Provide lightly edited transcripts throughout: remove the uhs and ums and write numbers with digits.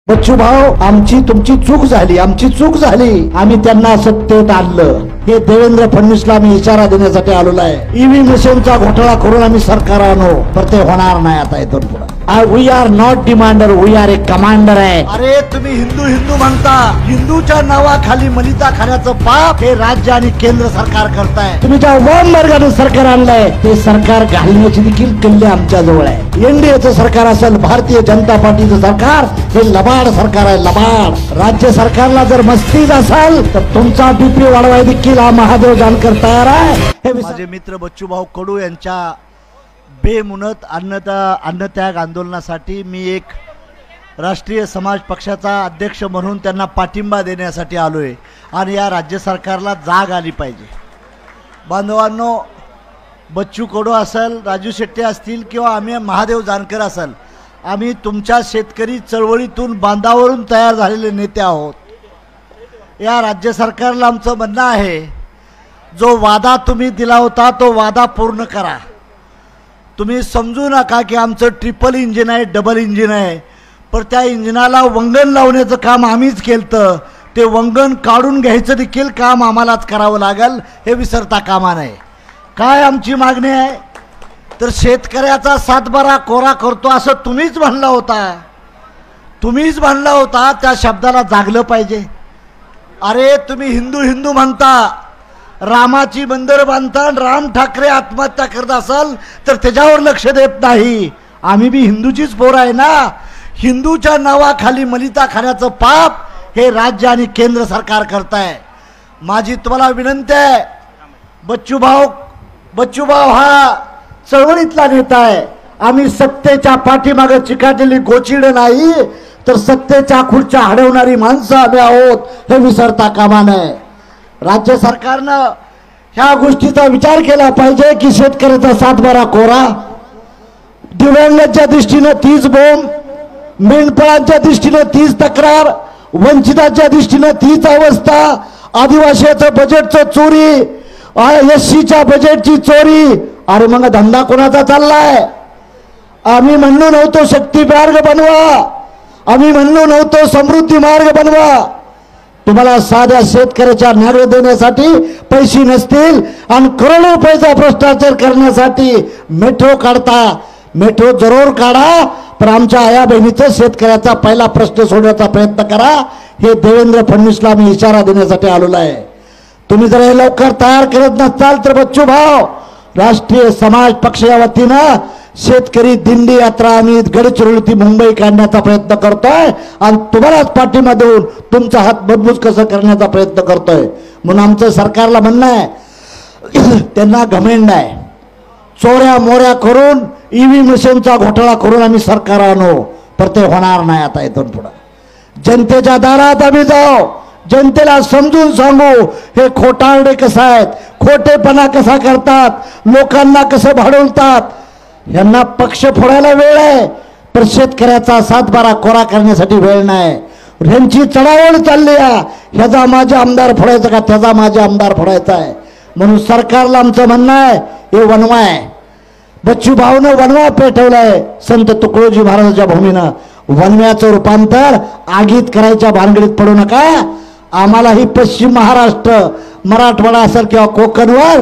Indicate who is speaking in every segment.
Speaker 1: बच्चू भाऊ, आमची तुमची चूक झाली, आमची चूक झाली. आम्ही त्यांना सत्तेत आणलं. हे देवेंद्र फडणवीसला मी इशारा देण्यासाठी आलेलो आहे. ईव्हीएम मशीनचा घोटाळा करून आम्ही सरकार आणू, पण ते होणार नाही आता इथून पुढे. We are not demander, we are a commander आहे. अरे तुम्ही हिंदू हिंदू म्हणता, हिंदूच्या नावाखाली मलिता खाण्याचं पाप हे राज्य आणि केंद्र सरकार करताय. तुम्ही ज्या वाम मार्गाने सरकार आणलंय ते सरकार घालण्याची देखील कल्ले आमच्या जवळ आहे. एनडीएचं सरकार असेल, भारतीय जनता पार्टीचं सरकार हे लबाड सरकार आहे, लबाड. राज्य सरकारला जर मस्तीच असाल तर तुमचा बीपी वाढवाय देखील हा महादेव जानकर तयार आहे. माझे मित्र बच्चूभाऊ कडू यांच्या बेमुनत अन्नत्याग आंदोलनासाठी मी एक राष्ट्रीय समाज पक्षाचा अध्यक्ष म्हणून त्यांना पाठिंबा देण्यासाठी आलोय. आणि या राज्य सरकारला जाग आली पाहिजे. बांधवांनो, बच्चू कडू असेल, राजू शेट्टी असतील किंवा आम्ही महादेव जानकर असेल, आम्ही तुमच्या शेतकरी चळवळीतून बांधावरून तयार झालेले नेते आहोत. या राज्य सरकारला आमचं म्हणणं आहे, जो वादा तुम्ही दिला होता तो वादा पूर्ण करा. तुम्ही समजू नका की आमचं ट्रिपल इंजिन आहे, डबल इंजिन आहे, पण त्या इंजिनाला वंगण लावण्याचं काम आम्हीच केलं. ते वंगण काढून घ्यायचं देखील काम आम्हालाच करावं लागेल, हे विसरता कामा नये. काय आमची मागणी आहे तर शेतकऱ्याचा सातबारा कोरा करतो असं तुम्हीच म्हणला होता, तुम्हीच म्हणला होता. त्या शब्दाला जागलं पाहिजे. अरे तुम्ही हिंदू हिंदू म्हणता, रामाची बंदर बांधता, राम ठाकरे आत्महत्या करत असाल तर त्याच्यावर लक्ष देत नाही. आम्ही बी हिंदूचीच पोर आहे ना. हिंदूच्या नावाखाली मलिता खाण्याचं पाप हे राज्य आणि केंद्र सरकार करताय. माझी तुम्हाला विनंती आहे, बच्चूभाऊ हा चळवळीतला नेता आहे. आम्ही सत्तेच्या पाठीमागे चिकाटलेली गोचिड नाही, तर सत्तेच्या खुर्च्या हडवणारी माणसं आम्ही आहोत, हे विसरता कामा नये. राज्य सरकारनं ह्या गोष्टीचा विचार केला पाहिजे की शेतकऱ्याचा सातबारा कोरा, दिव्यांगाच्या दृष्टीनं तीच बोंब, मेंढपाळांच्या दृष्टीनं तीच तक्रार, वंचिताच्या दृष्टीनं तीच अवस्था, आदिवासीचं बजेटचं चोरी, एससीच्या बजेटची चोरी. अरे मग धंदा कोणाचा चाललाय? आम्ही म्हणलो नव्हतो शक्ती मार्ग बनवा, आम्ही म्हणलो नव्हतो समृद्धी मार्ग बनवा. तुम्हाला साध्या शेतकऱ्याच्या नारळ देण्यासाठी पैसे नसतील आणि करोडो रुपयाचा भ्रष्टाचार करण्यासाठी मेट्रो काढता. मेट्रो जरूर काढा, पण आमच्या आया बहिणीचं शेतकऱ्याचा पहिला प्रश्न सोडण्याचा प्रयत्न करा. हे देवेंद्र फडणवीसला मी इशारा देण्यासाठी आलेलो आहे. तुम्ही जर हे लवकर तयार करत नसाल तर बच्चू भाऊ, राष्ट्रीय समाज पक्षाच्या वतीनं शेतकरी दिंडी यात्रा आम्ही गडचिरोली मुंबई काढण्याचा प्रयत्न करतोय आणि तुम्हालाच पाठिंबा देऊन तुमचा हात मजबूत कसं करण्याचा प्रयत्न करतोय. म्हणून आमचं सरकारला म्हणणं आहे, त्यांना घमेंड आहे. चोऱ्या मोऱ्या करून ईव्हीएम मशीनचा घोटाळा करून आम्ही सरकार आणू, पण ते होणार नाही आता इथून पुढे. जनतेच्या दारात आम्ही जाऊ, जनतेला समजून सांगू हे खोटारडे कसं आहेत, खोटेपणा कसा करतात, लोकांना कसं भाडवतात. यांना पक्ष फोडायला वेळ आहे, पण शेतकऱ्याचा सातबारा कोरा करण्यासाठी वेळ नाही. ह्यांची चढावळ चालली आहे, ह्याचा माझा आमदार फोडायचा का त्याचा माझा आमदार फोडायचा आहे. म्हणून सरकारला आमचं म्हणणं आहे, हे वनवा आहे. बच्चू भाऊनं वनवा पेटवलाय संत तुकडोजी महाराजांच्या भूमीनं. वनव्याचं रूपांतर आगीत करायच्या भानगडीत पडू नका. आम्हालाही पश्चिम महाराष्ट्र, मराठवाडा असेल किंवा कोकणवर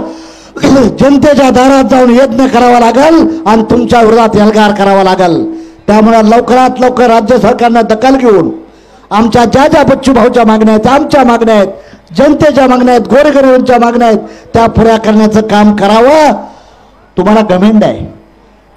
Speaker 1: जनतेच्या दारात जाऊन यज्ञ करावा लागेल आणि तुमच्या विरोधात एल्गार करावा लागेल. त्यामुळे लवकरात लवकर राज्य सरकारनं दखल घेऊन आमच्या ज्या ज्या बच्चू भाऊच्या मागण्या आहेत, आमच्या मागण्या आहेत, जनतेच्या मागण्या आहेत, गोरगरिबांच्या मागण्या आहेत, त्या पुऱ्या करण्याचं काम करावं. तुम्हाला घमेंड आहे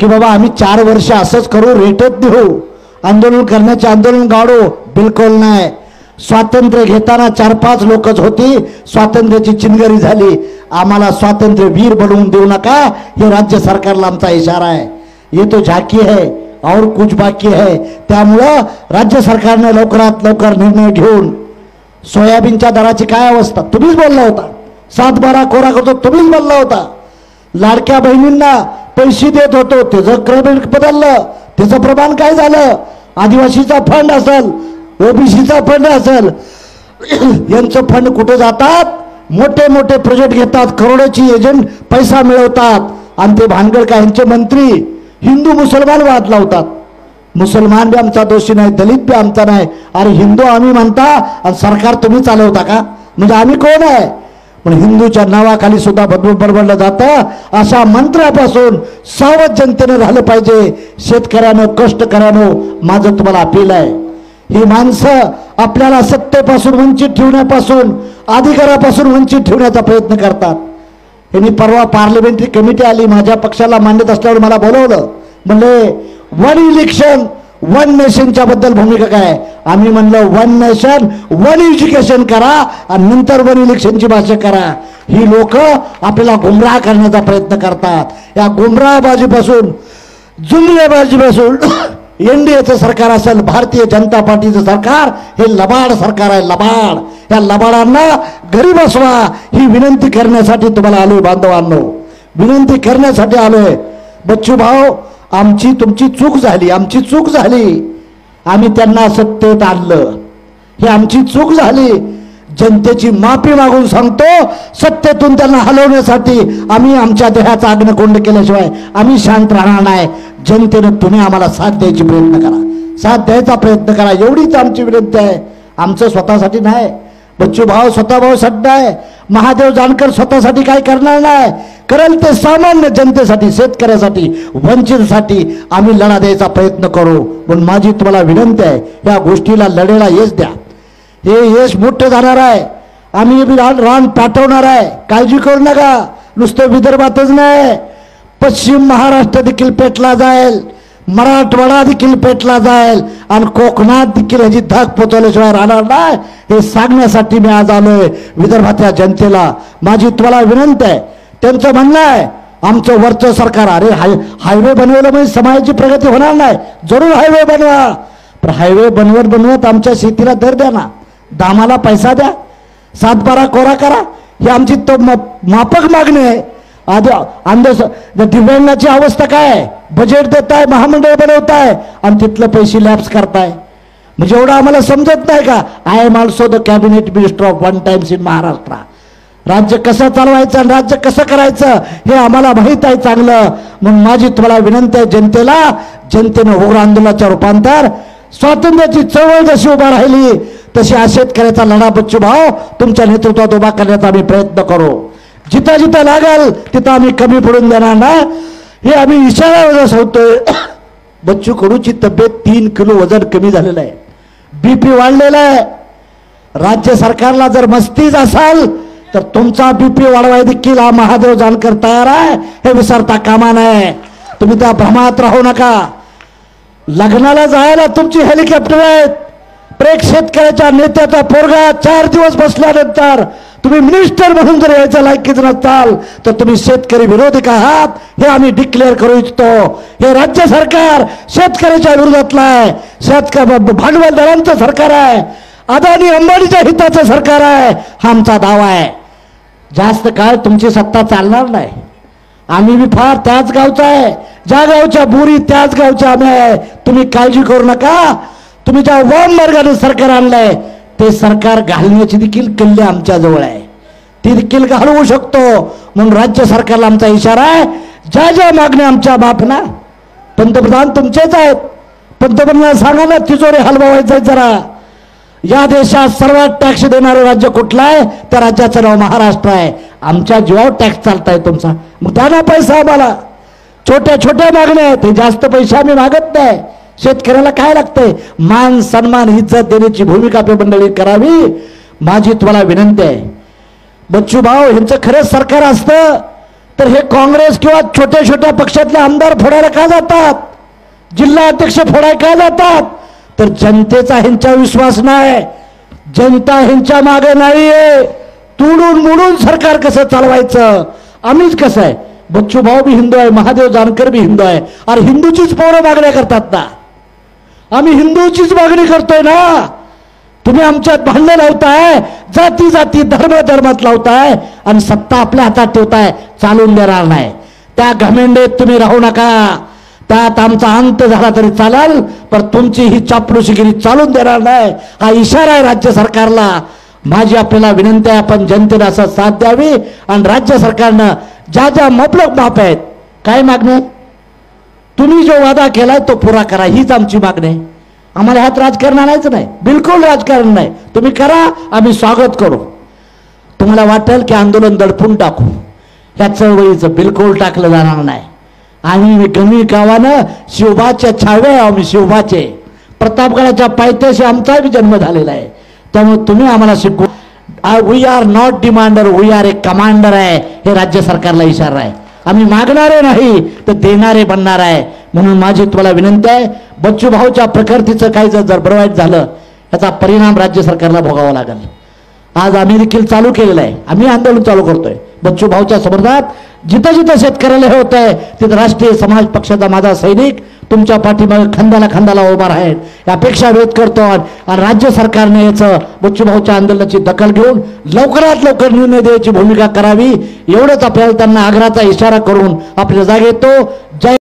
Speaker 1: की बाबा आम्ही 4 वर्ष असंच करू, रेटत देऊ, आंदोलन करण्याचे आंदोलन गाडू, बिलकुल नाही. स्वातंत्र्य घेताना 4-5 लोकच होती, स्वातंत्र्याची चिंगरी झाली. आम्हाला स्वातंत्र्य वीर बनवून देऊ नका, हे राज्य सरकारला आमचा इशारा आहे. ये तो झाकी है और कुछ बाकी है. त्यामुळं राज्य सरकारने लवकरात लवकर निर्णय घेऊन सोयाबीनच्या दराची काय अवस्था तुम्हीच बोलला होता, सातबारा कोरा करतो तुम्हीच बोलला होता. लाडक्या बहिणींना पैसे देत होतो, त्याचं क्रम बदललं, त्याचं प्रमाण काय झालं. आदिवासीचा फंड असेल, ओबीसीचा फंड असेल, यांचं फंड कुठे जातात, मोठे मोठे प्रोजेक्ट घेतात, करोडोची एजंट पैसा मिळवतात आणि ते भानगड काय यांचे मंत्री हिंदू मुसलमान वाद लावतात. मुसलमान बी आमचा दोषी नाही, दलित बी आमचा नाही. अरे हिंदू आम्ही म्हणता आणि सरकार तुम्ही चालवता का? म्हणजे आम्ही कोण आहे? पण हिंदूच्या नावाखाली सुद्धा बडबडलं जातं. अशा मंत्र्यापासून सावध जनतेनं राहिलं पाहिजे. शेतकऱ्यानं, कष्टकऱ्यानं माझं तुम्हाला अपील आहे, ही माणसं आपल्याला सत्तेपासून वंचित ठेवण्यापासून, अधिकारापासून वंचित ठेवण्याचा प्रयत्न करतात. यांनी परवा पार्लमेंटरी कमिटी आली, माझ्या पक्षाला मान्यता असल्यावर मला बोलवलं. म्हणले वन इलेक्शन वन नेशनच्या बद्दल भूमिका काय? आम्ही म्हणलं वन नेशन वन एज्युकेशन करा आणि नंतर वन इलेक्शनची भाषा करा. ही लोक आपल्याला गुमराह करण्याचा प्रयत्न करतात. या गुमराहबाजीपासून, जुमलेबाजीपासून एनडीएचं सरकार असेल, भारतीय जनता पार्टीचं सरकार, हे लबाड सरकार आहे, लबाड. या लबाडांना घरी बसवा ही विनंती करण्यासाठी तुम्हाला आलोय बांधवांनो, विनंती करण्यासाठी आलोय. बच्चू भाऊ, आमची तुमची चूक झाली, आमची चूक झाली. आम्ही त्यांना सत्तेत आणलं, ही आमची चूक झाली. जनतेची माफी मागून सांगतो, सत्तेतून त्यांना हलवण्यासाठी आम्ही आमच्या देहाचा अग्निकुंड केल्याशिवाय आम्ही शांत राहणार नाही. जनतेनं तुम्ही आम्हाला साथ द्यायची प्रयत्न करा, साथ द्यायचा प्रयत्न करा, एवढीच आमची विनंती आहे. आमचं स्वतःसाठी नाही, बच्चू भाऊ स्वतःभाऊसाठी नाही, महादेव जानकर स्वतःसाठी काय करणार नाही. करेल ते सामान्य जनतेसाठी, शेतकऱ्यासाठी, वंचितसाठी आम्ही लढा द्यायचा प्रयत्न करू. पण माझी तुम्हाला विनंती आहे, या गोष्टीला लढेला यश द्या. हे यश मोठं जाणार आहे. आम्ही रान पाठवणार आहे, काळजी करू नका. नुसतं विदर्भातच नाही, पश्चिम महाराष्ट्र देखील पेटला जाईल, मराठवाडा देखील पेटला जाईल आणि कोकणात देखील ह्याची धाक पोचवल्याशिवाय राहणार नाही. हे सांगण्यासाठी मी आज आलोय विदर्भातल्या जनतेला. माझी तुम्हाला विनंती आहे. त्यांचं म्हणणं आहे आमचं वरचं सरकार, अरे हायवे बनवलं म्हणजे समाजाची प्रगती होणार नाही. जरूर हायवे बनवा, पण हायवे बनवत आमच्या शेतीला दर द्या ना, दामाला पैसा द्या, 7-12 कोरा करा. ही आमची तो माफक मागणी आहे. दिव्यांगाची अवस्था काय आहे? बजेट देताय, महामंडळ बनवताय आणि तिथलं पैसे लॅप्स करताय. म्हणजे एवढं आम्हाला समजत नाही का? I am also the cabinet minister of one times in Maharashtra. राज्य कसं चालवायचं आणि राज्य कसं करायचं हे आम्हाला माहीत आहे चांगलं. म्हणून माझी तुम्हाला विनंती आहे जनतेला, जनतेनं उग्र आंदोलनाचं रूपांतर, स्वातंत्र्याची चळवळ जशी उभा राहिली तशी हा शेतकऱ्याचा लढा बच्चू भाऊ तुमच्या नेतृत्वात उभा करण्याचा आम्ही प्रयत्न करू. जिथं जिथं लागेल तिथं आम्ही कमी पडून देणार ना, हे आम्ही इशारा सांगतोय. बच्चू कडूची तब्येत 3 किलो वजन कमी झालेलं आहे, बीपी वाढलेला आहे. राज्य सरकारला जर मस्तीच असाल तर तुमचा बीपी वाढवाय देखील हा महादेव जानकर तयार आहे, हे विसरता कामा नये. तुम्ही त्या भ्रमात राहू नका. लग्नाला जायला तुमची हेलिकॉप्टर आहेत, प्रत्येक शेतकऱ्याच्या नेत्याचा पोरगा 4 दिवस बसल्यानंतर तुम्ही मिनिस्टर म्हणून जर यायचा लायकीच नसताल तर तुम्ही शेतकरी विरोधक आहात, हे आम्ही डिक्लेअर करू इच्छितो. हे राज्य सरकार शेतकऱ्याच्या विरोधातलं आहे, भांडवलदारांचं सरकार आहे, अदानी अंबानीच्या हिताचं सरकार आहे, हा आमचा दावा आहे. जास्त काळ तुमची सत्ता चालणार नाही. आम्ही बी फार त्याच गावचा आहे, ज्या गावच्या बोरी त्याच गावच्या आम्ही आहे. तुम्ही काळजी करू नका. तुम्ही ज्या वाम मार्गाने सरकार आणलंय ते सरकार घालण्याची देखील कल्ले आमच्या जवळ आहे, ती देखील घालवू शकतो. म्हणून राज्य सरकारला आमचा इशारा आहे, ज्या ज्या मागण्या आमच्या बाप ना, पंतप्रधान तुमचेच आहेत, पंतप्रधान सांगा ना तिजोरी हलवायचं जरा. या देशात सर्वात टॅक्स देणारं राज्य कुठलं आहे? त्या राज्याचं नाव महाराष्ट्र आहे. आमच्या जीवावर टॅक्स चालताय तुमचा, मग त्यांना पैसा आम्हाला. छोट्या छोट्या मागण्या आहेत, ते जास्त पैसे आम्ही मागत नाही. शेतकऱ्याला काय लागतंय? मान सन्मान इज्जत देण्याची भूमिका आपली मंडळी करावी. माझी तुम्हाला विनंती आहे. बच्चू भाऊ यांचं खरंच सरकार असतं तर हे काँग्रेस किंवा छोट्या छोट्या पक्षातले आमदार फोडायला का जातात? जिल्हा अध्यक्ष फोडायला का जातात? तर जनतेचा ह्यांच्या विश्वास नाही, जनता ह्यांच्या मागे नाहीये. तुडून मुडून सरकार कसं चालवायचं, आम्हीच कसं आहे. बच्चू भाऊ भी हिंदू आहे, महादेव जानकर भी हिंदू आहे. अरे हिंदूचीच पोरं मागण्या करतात ना, आम्ही हिंदूचीच मागणी करतोय ना. तुम्ही आमच्यात भांडण लावताय, जाती जाती धर्म धर्मात लावताय आणि सत्ता आपल्या हातात ठेवताय. चालून देणार नाही. त्या घमेंडीत तुम्ही राहू नका. त्यात आमचा अंत झाला तरी चालेल, पण तुमची ही चापलूशीगिरी चालून देणार नाही. हा इशारा आहे राज्य सरकारला. माझी आपल्याला विनंती आहे, आपण जनतेला असं साथ द्यावी आणि राज्य सरकारनं ज्या ज्या मबलक माप आहेत, काय मागणी तुम्ही जो वादा केलाय तो पुरा करा, हीच आमची मागणी आहे. आम्हाला ह्यात राजकारण आणायचं नाही, बिलकुल राजकारण नाही. तुम्ही करा, आम्ही स्वागत करू. तुम्हाला वाटेल की आंदोलन दडपून टाकू, ह्या चळवळीचं बिलकुल टाकलं जाणार नाही. आम्ही गमी गावानं शिवबाच्या छावे आम्ही शिवबाचे, प्रतापगडाच्या पायथ्याशी आमचाही जन्म झालेला आहे. त्यामुळे तुम्ही आम्हाला शिकवू. We are not demander, we are a commander आहे, हे राज्य सरकारला इशारा आहे. आम्ही मागणारे नाही तर देणारे बनणार आहे. म्हणून माझी तुम्हाला विनंती आहे, बच्चू भाऊच्या प्रकृतीचं काही जर बरवाईट झालं याचा परिणाम राज्य सरकारला भोगावा लागेल. आज आम्ही देखील चालू केलेलं आहे, आम्ही आंदोलन चालू करतोय बच्चू भाऊच्या समर्थनात. जिथं जिथं शेतकऱ्याला हे होत आहे तिथं राष्ट्रीय समाज पक्षाचा माझा सैनिक तुमच्या पाठीमागे खांद्याला खांद्याला उभा राहील, ही अपेक्षा व्यक्त करतो. आणि राज्य सरकारने याचं बच्चू भाऊच्या आंदोलनाची दखल घेऊन लवकरात लवकर निर्णय द्यायची भूमिका करावी, एवढंच आपल्याला त्यांना आग्रहाचा इशारा करून आपल्या जागे येतो. जय